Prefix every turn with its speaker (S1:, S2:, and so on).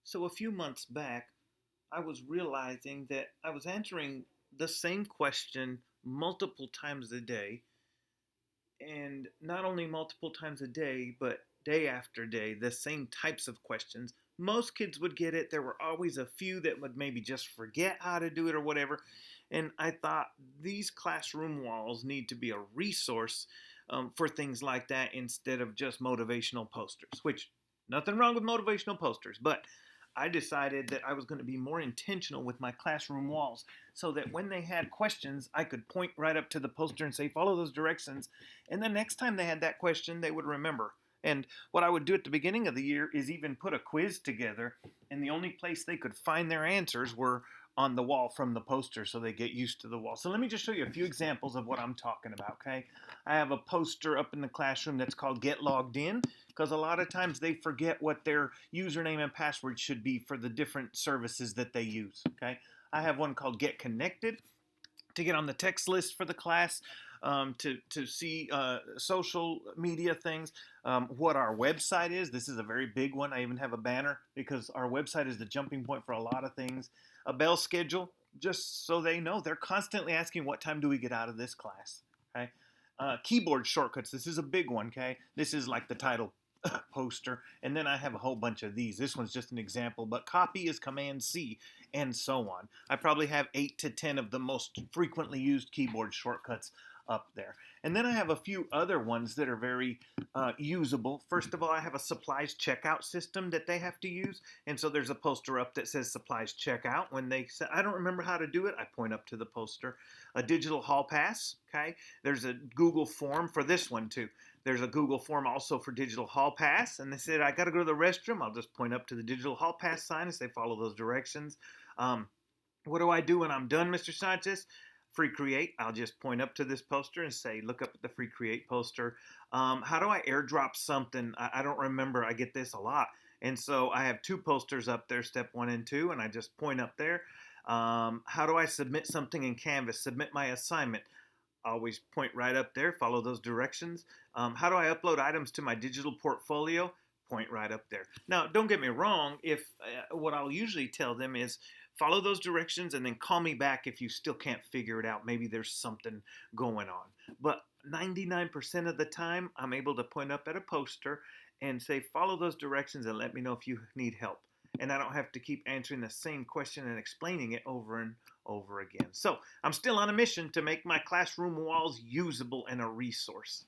S1: So a few months back, I was realizing that I was answering the same question multiple times a day, and not only multiple times a day, but day after day, the same types of questions. Most kids would get it. There were always a few that would maybe just forget how to do it or whatever. And I thought these classroom walls need to be a resource for things like that instead of just motivational posters, which nothing wrong with motivational posters, but I decided that I was going to be more intentional with my classroom walls so that when they had questions, I could point right up to the poster and say, follow those directions. And the next time they had that question, they would remember. And what I would do at the beginning of the year is even put a quiz together, and the only place they could find their answers were on the wall from the poster so they get used to the wall. So let me just show you a few examples of what I'm talking about, okay? I have a poster up in the classroom that's called Get Logged In because a lot of times they forget what their username and password should be for the different services that they use, okay? I have one called Get Connected to get on the text list for the class, to see social media things, what our website is. This is a very big one. I even have a banner because our website is the jumping point for a lot of things. A bell schedule, just so they know. They're constantly asking, what time do we get out of this class? Okay. Keyboard shortcuts. This is a big one. Okay. This is like the title poster, and then I have a whole bunch of these. This one's just an example, but copy is Command C, and so on. I probably have 8 to 10 of the most frequently used keyboard shortcuts up there. And then I have a few other ones that are very usable. First of all, I have a supplies checkout system that they have to use, and so there's a poster up that says supplies checkout. When they say, I don't remember how to do it, I point up to the poster. A digital hall pass, okay? There's a Google form for this one too. There's a Google form also for digital hall pass, and they said, I got to go to the restroom. I'll just point up to the digital hall pass sign and say, follow those directions. Um, what do I do when I'm done, Mr. Sanchez? Free create. I'll just point up to this poster and say, look up at the free create poster. How do I airdrop something? I don't remember. I get this a lot. And so I have two posters up there, step 1 and 2, and I just point up there. How do I submit something in Canvas? Submit my assignment. Always point right up there, follow those directions. How do I upload items to my digital portfolio? Point right up there. Now, don't get me wrong, if what I'll usually tell them is follow those directions and then call me back if you still can't figure it out. Maybe there's something going on. But 99% of the time, I'm able to point up at a poster and say, follow those directions and let me know if you need help. And I don't have to keep answering the same question and explaining it over and over again. So I'm still on a mission to make my classroom walls usable and a resource.